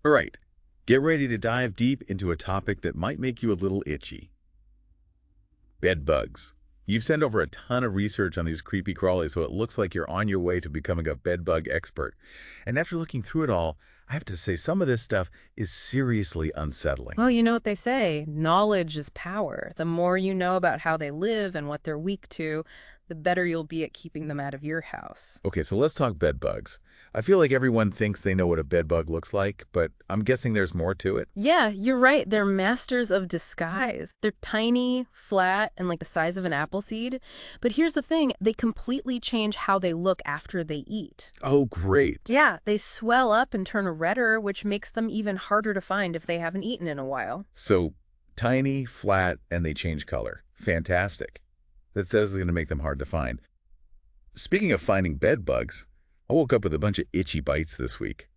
All right, get ready to dive deep into a topic that might make you a little itchy. Bed bugs. You've sent over a ton of research on these creepy crawlies, so it looks like you're on your way to becoming a bed bug expert. And after looking through it all, I have to say some of this stuff is seriously unsettling. Well, you know what they say, knowledge is power. The more you know about how they live and what they're weak to, the better you'll be at keeping them out of your house. Okay, so let's talk bed bugs. I feel like everyone thinks they know what a bed bug looks like, but I'm guessing there's more to it. Yeah, you're right. They're masters of disguise. They're tiny, flat, and like the size of an apple seed. But here's the thing, they completely change how they look after they eat. Oh, great. Yeah, they swell up and turn redder, which makes them even harder to find if they haven't eaten in a while. So tiny, flat, and they change color. Fantastic. That says it's going to make them hard to find. Speaking of finding bed bugs, I woke up with a bunch of itchy bites this week.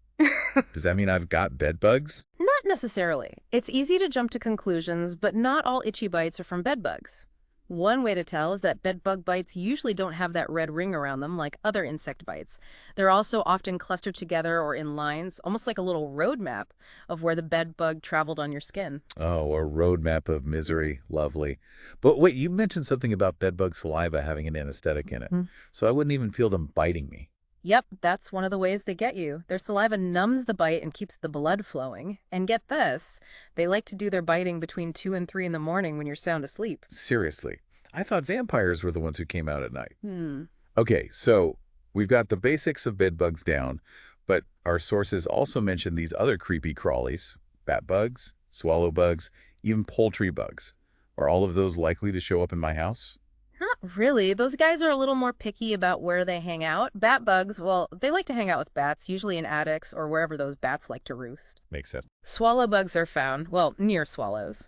Does that mean I've got bed bugs? Not necessarily. It's easy to jump to conclusions, but not all itchy bites are from bed bugs. One way to tell is that bed bug bites usually don't have that red ring around them like other insect bites. They're also often clustered together or in lines, almost like a little road map of where the bed bug traveled on your skin. Oh, a roadmap of misery. Lovely. But wait, you mentioned something about bed bug saliva having an anesthetic in it, Mhm. so I wouldn't even feel them biting me. Yep, that's one of the ways they get you. Their saliva numbs the bite and keeps the blood flowing. And get this, they like to do their biting between 2 and 3 in the morning when you're sound asleep. Seriously. I thought vampires were the ones who came out at night. Hmm. Okay, so we've got the basics of bed bugs down, but our sources also mention these other creepy crawlies, bat bugs, swallow bugs, even poultry bugs. Are all of those likely to show up in my house? Not really. Those guys are a little more picky about where they hang out. Bat bugs, well, they like to hang out with bats, usually in attics or wherever those bats like to roost. Makes sense. Swallow bugs are found, well, near swallows.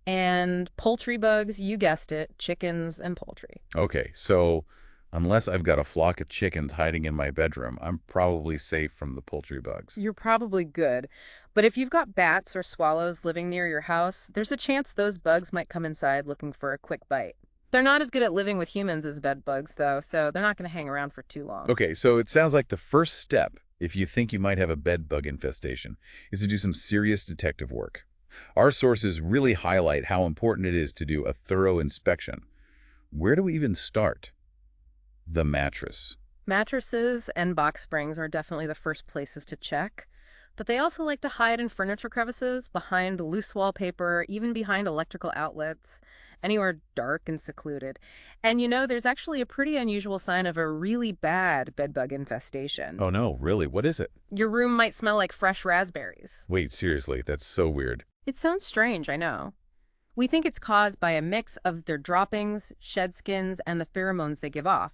And poultry bugs, you guessed it, chickens and poultry. Okay, so unless I've got a flock of chickens hiding in my bedroom, I'm probably safe from the poultry bugs. You're probably good. But if you've got bats or swallows living near your house, there's a chance those bugs might come inside looking for a quick bite. They're not as good at living with humans as bed bugs, though, so they're not going to hang around for too long. Okay, so it sounds like the first step, if you think you might have a bed bug infestation, is to do some serious detective work. Our sources really highlight how important it is to do a thorough inspection. Where do we even start? The mattress. Mattresses and box springs are definitely the first places to check, but they also like to hide in furniture crevices, behind loose wallpaper, even behind electrical outlets, anywhere dark and secluded. And you know, there's actually a pretty unusual sign of a really bad bedbug infestation. Oh no, really? What is it? Your room might smell like fresh raspberries. Wait, seriously, that's so weird. It sounds strange, I know. We think it's caused by a mix of their droppings, shed skins, and the pheromones they give off.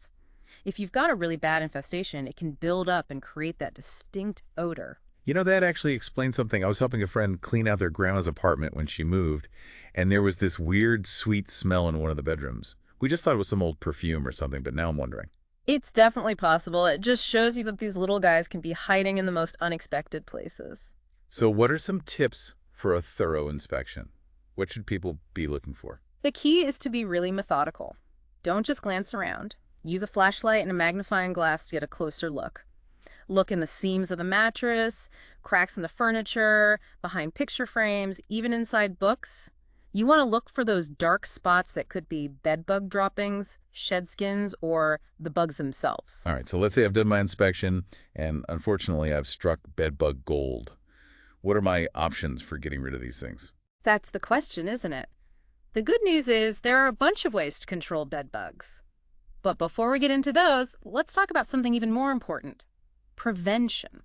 If you've got a really bad infestation, it can build up and create that distinct odor. You know, that actually explains something. I was helping a friend clean out their grandma's apartment when she moved, and there was this weird, sweet smell in one of the bedrooms. We just thought it was some old perfume or something, but now I'm wondering. It's definitely possible. It just shows you that these little guys can be hiding in the most unexpected places. So what are some tips for a thorough inspection? What should people be looking for? The key is to be really methodical. Don't just glance around. Use a flashlight and a magnifying glass to get a closer look. Look in the seams of the mattress, cracks in the furniture, behind picture frames, even inside books. You want to look for those dark spots that could be bed bug droppings, shed skins, or the bugs themselves. All right, so let's say I've done my inspection, and unfortunately I've struck bedbug gold. What are my options for getting rid of these things? That's the question, isn't it? The good news is there are a bunch of ways to control bed bugs. But before we get into those, let's talk about something even more important. Prevention.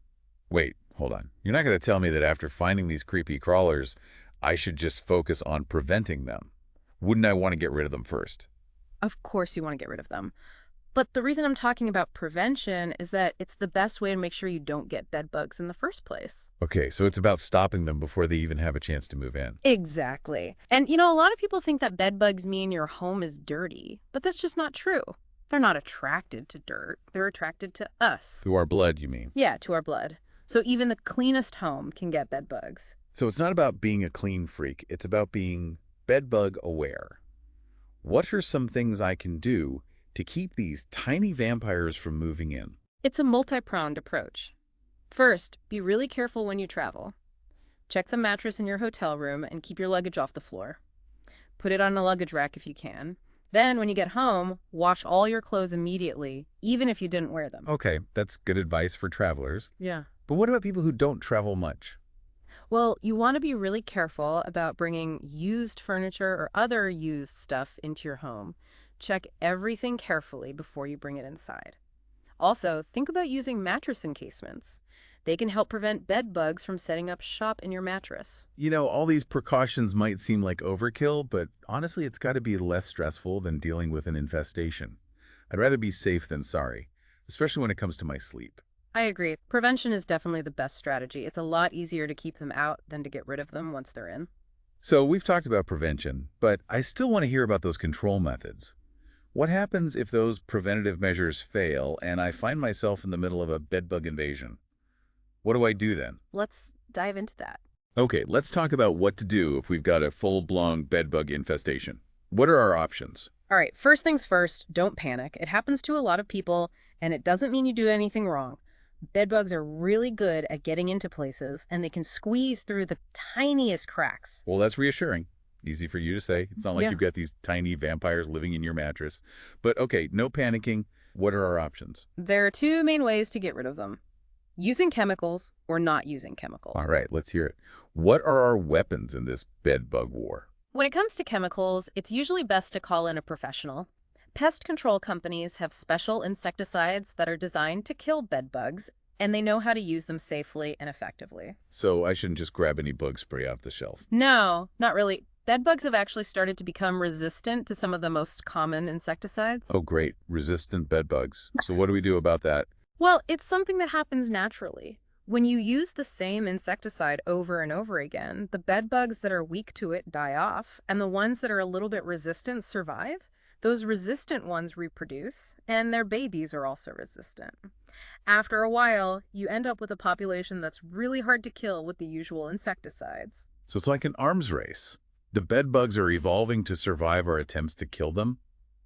Wait, hold on. You're not going to tell me that after finding these creepy crawlers, I should just focus on preventing them. Wouldn't I want to get rid of them first? Of course you want to get rid of them. But the reason I'm talking about prevention is that it's the best way to make sure you don't get bed bugs in the first place. Okay, so it's about stopping them before they even have a chance to move in. Exactly. And you know, a lot of people think that bed bugs mean your home is dirty, but that's just not true. They're not attracted to dirt. They're attracted to us. Through our blood, you mean? Yeah, to our blood. So even the cleanest home can get bed bugs. So it's not about being a clean freak. It's about being bedbug aware. What are some things I can do to keep these tiny vampires from moving in? It's a multi-pronged approach. First, be really careful when you travel. Check the mattress in your hotel room and keep your luggage off the floor. Put it on a luggage rack if you can. Then, when you get home, wash all your clothes immediately, even if you didn't wear them. Okay, that's good advice for travelers. Yeah. But what about people who don't travel much? Well, you want to be really careful about bringing used furniture or other used stuff into your home. Check everything carefully before you bring it inside. Also, think about using mattress encasements. They can help prevent bed bugs from setting up shop in your mattress. All these precautions might seem like overkill, but honestly, it's got to be less stressful than dealing with an infestation. I'd rather be safe than sorry, especially when it comes to my sleep. I agree. Prevention is definitely the best strategy. It's a lot easier to keep them out than to get rid of them once they're in. So we've talked about prevention, but I still want to hear about those control methods. What happens if those preventative measures fail and I find myself in the middle of a bedbug invasion? What do I do then? Let's dive into that. Okay, let's talk about what to do if we've got a full-blown bedbug infestation. What are our options? All right, first things first, don't panic. It happens to a lot of people, and it doesn't mean you do anything wrong. Bedbugs are really good at getting into places, and they can squeeze through the tiniest cracks. Well, that's reassuring. Easy for you to say. It's not like Yeah. you've got these tiny vampires living in your mattress. But okay, no panicking. What are our options? There are two main ways to get rid of them. Using chemicals or not using chemicals. All right, let's hear it. What are our weapons in this bedbug war? When it comes to chemicals, it's usually best to call in a professional. Pest control companies have special insecticides that are designed to kill bed bugs, and they know how to use them safely and effectively. So I shouldn't just grab any bug spray off the shelf. No, not really. Bed bugs have actually started to become resistant to some of the most common insecticides. Oh, great. Resistant bedbugs. So what do we do about that? Well, it's something that happens naturally. When you use the same insecticide over and over again, the bed bugs that are weak to it die off, and the ones that are a little bit resistant survive. Those resistant ones reproduce, and their babies are also resistant. After a while, you end up with a population that's really hard to kill with the usual insecticides. So it's like an arms race. The bedbugs are evolving to survive our attempts to kill them?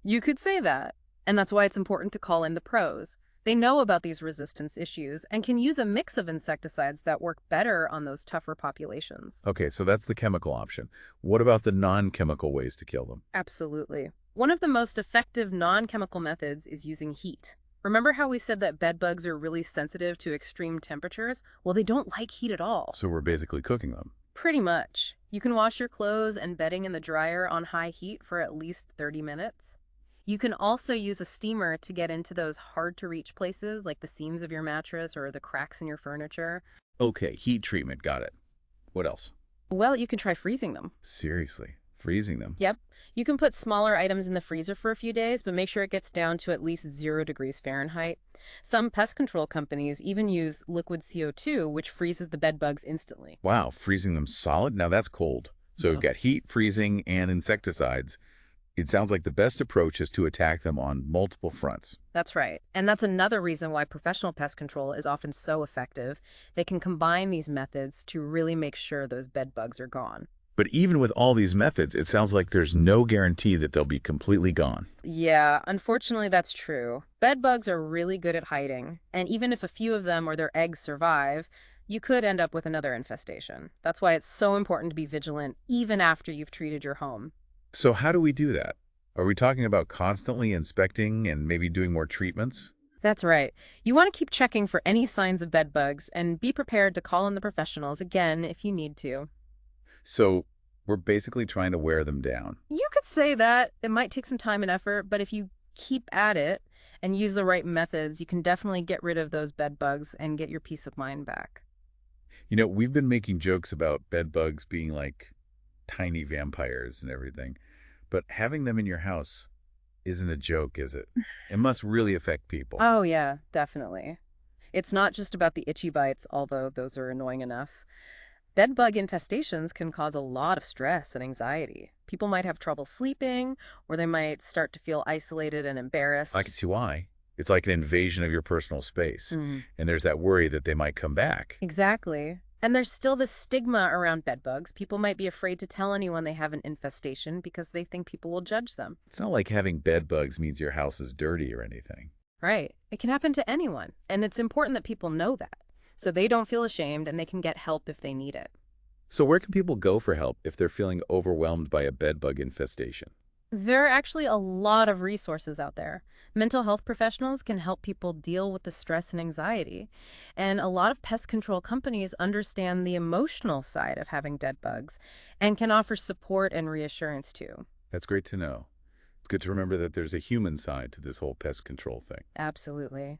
You could say that, and that's why it's important to call in the pros. They know about these resistance issues and can use a mix of insecticides that work better on those tougher populations. Okay, so that's the chemical option. What about the non-chemical ways to kill them? Absolutely. One of the most effective non-chemical methods is using heat. Remember how we said that bed bugs are really sensitive to extreme temperatures? Well, they don't like heat at all. So we're basically cooking them. Pretty much. You can wash your clothes and bedding in the dryer on high heat for at least 30 minutes. You can also use a steamer to get into those hard-to-reach places like the seams of your mattress or the cracks in your furniture. Okay, heat treatment, got it. What else? Well, you can try freezing them. Seriously, freezing them? Yep. You can put smaller items in the freezer for a few days, but make sure it gets down to at least 0 degrees Fahrenheit. Some pest control companies even use liquid CO2, which freezes the bed bugs instantly. Wow, freezing them solid? Now that's cold. So we've got heat, freezing, and insecticides. It sounds like the best approach is to attack them on multiple fronts. That's right. And that's another reason why professional pest control is often so effective. They can combine these methods to really make sure those bed bugs are gone. But even with all these methods, it sounds like there's no guarantee that they'll be completely gone. Yeah, unfortunately that's true. Bed bugs are really good at hiding, and even if a few of them or their eggs survive, you could end up with another infestation. That's why it's so important to be vigilant even after you've treated your home. So how do we do that? Are we talking about constantly inspecting and maybe doing more treatments? That's right. You want to keep checking for any signs of bed bugs and be prepared to call in the professionals again if you need to. So we're basically trying to wear them down. You could say that. It might take some time and effort, but if you keep at it and use the right methods, you can definitely get rid of those bed bugs and get your peace of mind back. We've been making jokes about bed bugs being like tiny vampires and everything, but having them in your house isn't a joke, is it? It must really affect people. Oh, yeah, definitely. It's not just about the itchy bites, although those are annoying enough. Bed bug infestations can cause a lot of stress and anxiety. People might have trouble sleeping, or they might start to feel isolated and embarrassed. I can see why. It's like an invasion of your personal space, and there's that worry that they might come back. Exactly. And there's still this stigma around bed bugs. People might be afraid to tell anyone they have an infestation because they think people will judge them. It's not like having bed bugs means your house is dirty or anything. Right. It can happen to anyone. And it's important that people know that, so they don't feel ashamed and they can get help if they need it. So where can people go for help if they're feeling overwhelmed by a bedbug infestation? There are actually a lot of resources out there. Mental health professionals can help people deal with the stress and anxiety. And a lot of pest control companies understand the emotional side of having dead bugs and can offer support and reassurance too. That's great to know. It's good to remember that there's a human side to this whole pest control thing. Absolutely.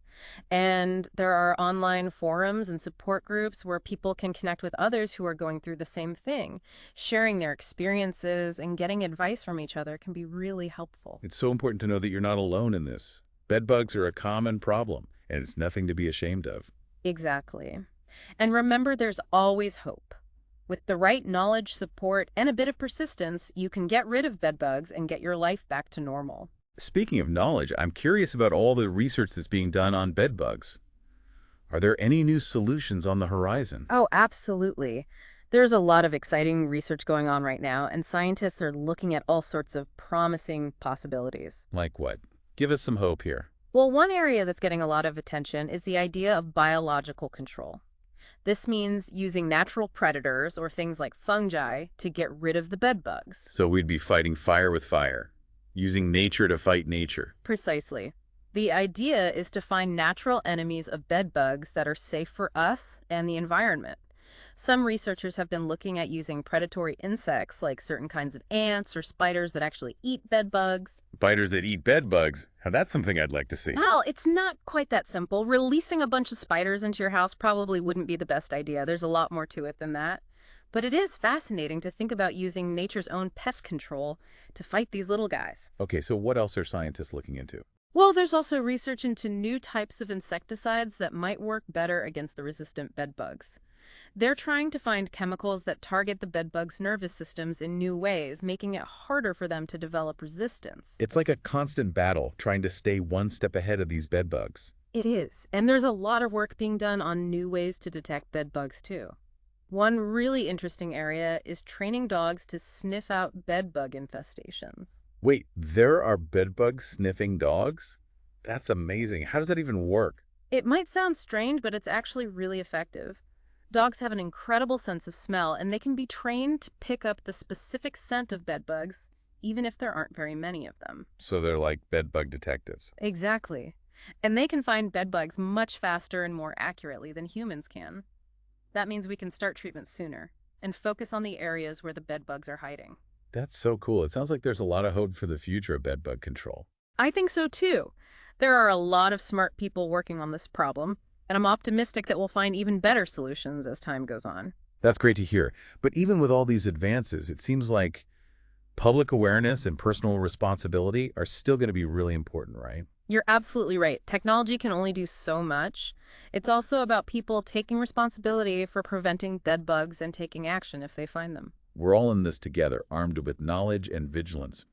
And there are online forums and support groups where people can connect with others who are going through the same thing. Sharing their experiences and getting advice from each other can be really helpful. It's so important to know that you're not alone in this. Bedbugs are a common problem, and it's nothing to be ashamed of. Exactly. And remember, there's always hope. With the right knowledge, support, and a bit of persistence, you can get rid of bedbugs and get your life back to normal. Speaking of knowledge, I'm curious about all the research that's being done on bedbugs. Are there any new solutions on the horizon? Oh, absolutely. There's a lot of exciting research going on right now, and scientists are looking at all sorts of promising possibilities. Like what? Give us some hope here. Well, one area that's getting a lot of attention is the idea of biological control. This means using natural predators or things like fungi to get rid of the bedbugs. So we'd be fighting fire with fire, using nature to fight nature. Precisely. The idea is to find natural enemies of bedbugs that are safe for us and the environment. Some researchers have been looking at using predatory insects like certain kinds of ants or spiders that actually eat bedbugs. Spiders that eat bedbugs. Now that's something I'd like to see. Well, it's not quite that simple. Releasing a bunch of spiders into your house probably wouldn't be the best idea. There's a lot more to it than that. But it is fascinating to think about using nature's own pest control to fight these little guys. Okay, so what else are scientists looking into? Well, there's also research into new types of insecticides that might work better against the resistant bedbugs. They're trying to find chemicals that target the bedbugs' nervous systems in new ways, making it harder for them to develop resistance. It's like a constant battle trying to stay one step ahead of these bedbugs. It is, and there's a lot of work being done on new ways to detect bedbugs too. One really interesting area is training dogs to sniff out bedbug infestations. Wait, there are bedbug sniffing dogs? That's amazing. How does that even work? It might sound strange, but it's actually really effective. Dogs have an incredible sense of smell, and they can be trained to pick up the specific scent of bedbugs, even if there aren't very many of them. So they're like bedbug detectives. Exactly. And they can find bedbugs much faster and more accurately than humans can. That means we can start treatment sooner and focus on the areas where the bedbugs are hiding. That's so cool. It sounds like there's a lot of hope for the future of bedbug control. I think so too. There are a lot of smart people working on this problem, and I'm optimistic that we'll find even better solutions as time goes on. That's great to hear. But even with all these advances, it seems like public awareness and personal responsibility are still going to be really important, right? You're absolutely right. Technology can only do so much. It's also about people taking responsibility for preventing bed bugs and taking action if they find them. We're all in this together, armed with knowledge and vigilance.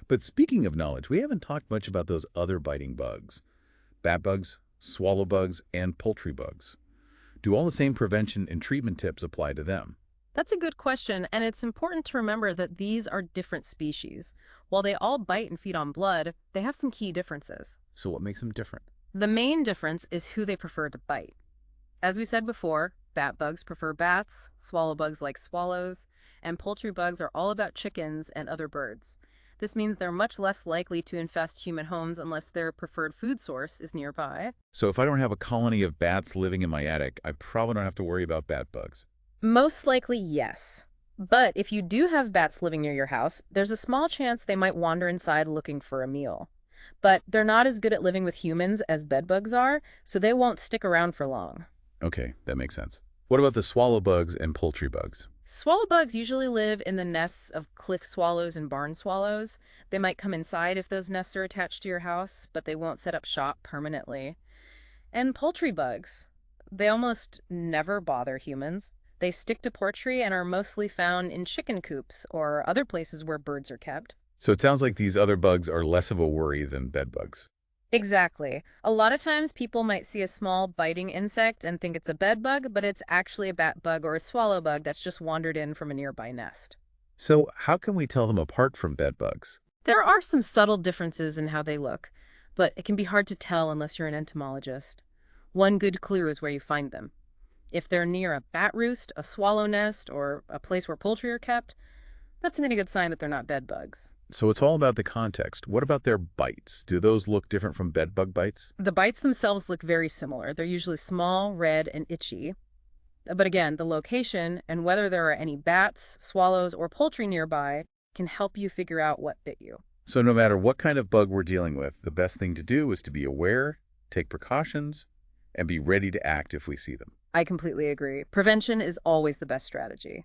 But speaking of knowledge, we haven't talked much about those other biting bugs. Bat bugs, swallow bugs, and poultry bugs. Do all the same prevention and treatment tips apply to them? That's a good question, and it's important to remember that these are different species. While they all bite and feed on blood, they have some key differences. So what makes them different? The main difference is who they prefer to bite. As we said before, bat bugs prefer bats, swallow bugs like swallows, and poultry bugs are all about chickens and other birds. This means they're much less likely to infest human homes unless their preferred food source is nearby. So if I don't have a colony of bats living in my attic, I probably don't have to worry about bat bugs. Most likely, yes. But if you do have bats living near your house, there's a small chance they might wander inside looking for a meal. But they're not as good at living with humans as bedbugs are, so they won't stick around for long. Okay, that makes sense. What about the swallow bugs and poultry bugs? Swallow bugs usually live in the nests of cliff swallows and barn swallows. They might come inside if those nests are attached to your house, but they won't set up shop permanently. And poultry bugs, they almost never bother humans. They stick to poultry and are mostly found in chicken coops or other places where birds are kept. So it sounds like these other bugs are less of a worry than bed bugs. Exactly. A lot of times people might see a small biting insect and think it's a bed bug, but it's actually a bat bug or a swallow bug that's just wandered in from a nearby nest. So how can we tell them apart from bed bugs? There are some subtle differences in how they look, but it can be hard to tell unless you're an entomologist. One good clue is where you find them. If they're near a bat roost, a swallow nest, or a place where poultry are kept, that's a good sign that they're not bed bugs. So it's all about the context. What about their bites? Do those look different from bedbug bites? The bites themselves look very similar. They're usually small, red, and itchy. But again, the location and whether there are any bats, swallows, or poultry nearby can help you figure out what bit you. So no matter what kind of bug we're dealing with, the best thing to do is to be aware, take precautions, and be ready to act if we see them. I completely agree. Prevention is always the best strategy.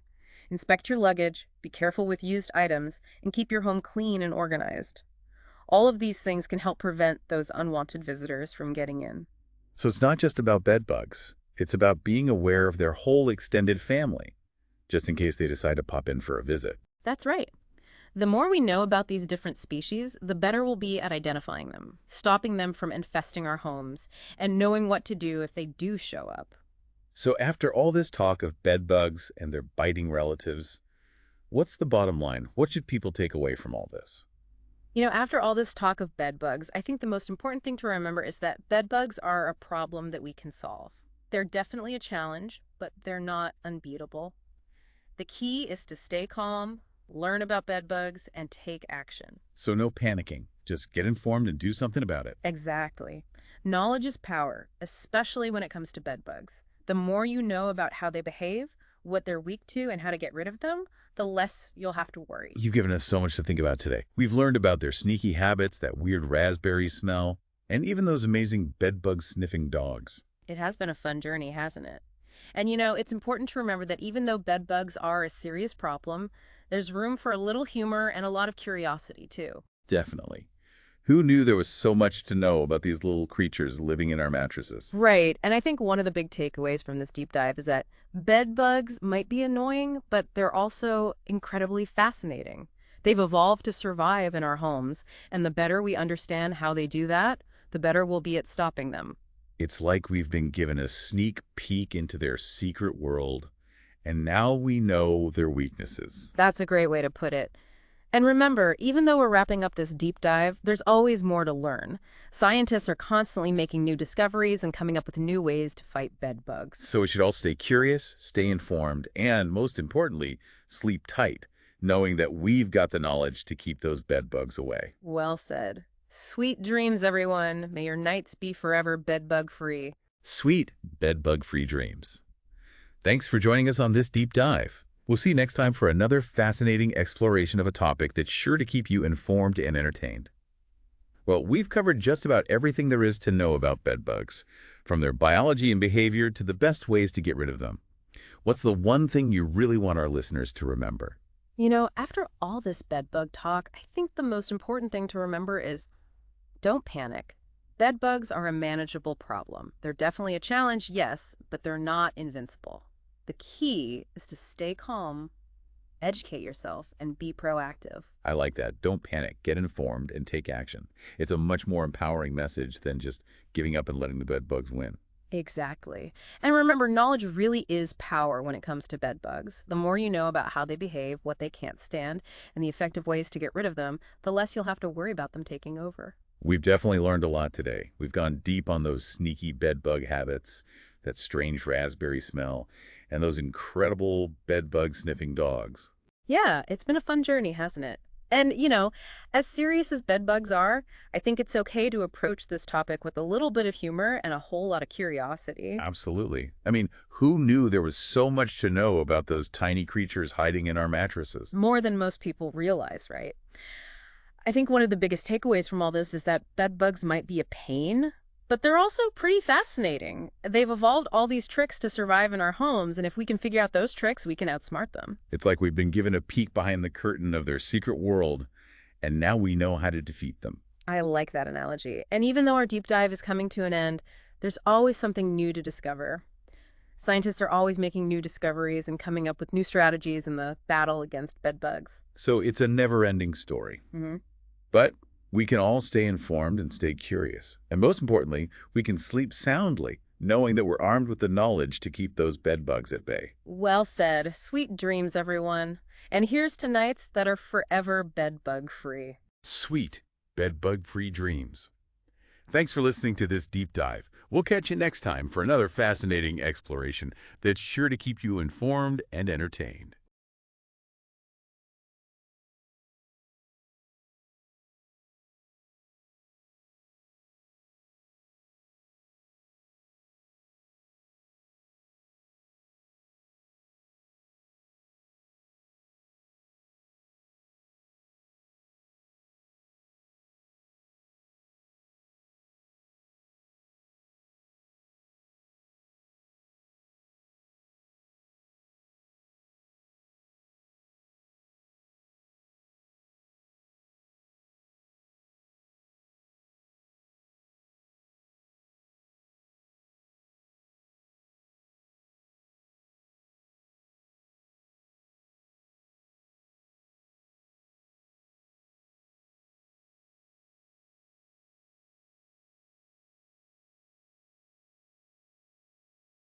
Inspect your luggage, be careful with used items, and keep your home clean and organized. All of these things can help prevent those unwanted visitors from getting in. So it's not just about bed bugs. It's about being aware of their whole extended family, just in case they decide to pop in for a visit. That's right. The more we know about these different species, the better we'll be at identifying them, stopping them from infesting our homes, and knowing what to do if they do show up. So after all this talk of bed bugs and their biting relatives, what's the bottom line? What should people take away from all this? After all this talk of bed bugs, I think the most important thing to remember is that bed bugs are a problem that we can solve. They're definitely a challenge, but they're not unbeatable. The key is to stay calm, learn about bed bugs, and take action. So no panicking. Just get informed and do something about it. Exactly. Knowledge is power, especially when it comes to bed bugs. The more you know about how they behave, what they're weak to, and how to get rid of them, the less you'll have to worry. You've given us so much to think about today. We've learned about their sneaky habits, that weird raspberry smell, and even those amazing bed bug sniffing dogs. It has been a fun journey, hasn't it? And it's important to remember that even though bed bugs are a serious problem, there's room for a little humor and a lot of curiosity, too. Definitely. Who knew there was so much to know about these little creatures living in our mattresses? Right. And I think one of the big takeaways from this deep dive is that bed bugs might be annoying, but they're also incredibly fascinating. They've evolved to survive in our homes, and the better we understand how they do that, the better we'll be at stopping them. It's like we've been given a sneak peek into their secret world, and now we know their weaknesses. That's a great way to put it. And remember, even though we're wrapping up this deep dive, there's always more to learn. Scientists are constantly making new discoveries and coming up with new ways to fight bed bugs. So we should all stay curious, stay informed, and most importantly, sleep tight, knowing that we've got the knowledge to keep those bed bugs away. Well said. Sweet dreams, everyone. May your nights be forever bed bug free. Sweet bed bug free dreams. Thanks for joining us on this deep dive. We'll see you next time for another fascinating exploration of a topic that's sure to keep you informed and entertained. Well, we've covered just about everything there is to know about bed bugs, from their biology and behavior to the best ways to get rid of them. What's the one thing you really want our listeners to remember? After all this bed bug talk, I think the most important thing to remember is don't panic. Bed bugs are a manageable problem. They're definitely a challenge, yes, but they're not invincible. The key is to stay calm, educate yourself, and be proactive. I like that. Don't panic. Get informed and take action. It's a much more empowering message than just giving up and letting the bed bugs win. Exactly. And remember, knowledge really is power when it comes to bed bugs. The more you know about how they behave, what they can't stand, and the effective ways to get rid of them, the less you'll have to worry about them taking over. We've definitely learned a lot today. We've gone deep on those sneaky bed bug habits, that strange raspberry smell, and those incredible bed bug sniffing dogs. Yeah, it's been a fun journey, hasn't it? And, as serious as bed bugs are, I think it's okay to approach this topic with a little bit of humor and a whole lot of curiosity. Absolutely. I mean, who knew there was so much to know about those tiny creatures hiding in our mattresses? More than most people realize, right? I think one of the biggest takeaways from all this is that bed bugs might be a pain, but they're also pretty fascinating. They've evolved all these tricks to survive in our homes, and if we can figure out those tricks, we can outsmart them. It's like we've been given a peek behind the curtain of their secret world, and now we know how to defeat them. I like that analogy. And even though our deep dive is coming to an end, there's always something new to discover. Scientists are always making new discoveries and coming up with new strategies in the battle against bed bugs. So it's a never-ending story. Mm-hmm. But we can all stay informed and stay curious. And most importantly, we can sleep soundly, knowing that we're armed with the knowledge to keep those bed bugs at bay. Well said. Sweet dreams, everyone. And here's to nights that are forever bed bug free. Sweet bed bug free dreams. Thanks for listening to this deep dive. We'll catch you next time for another fascinating exploration that's sure to keep you informed and entertained.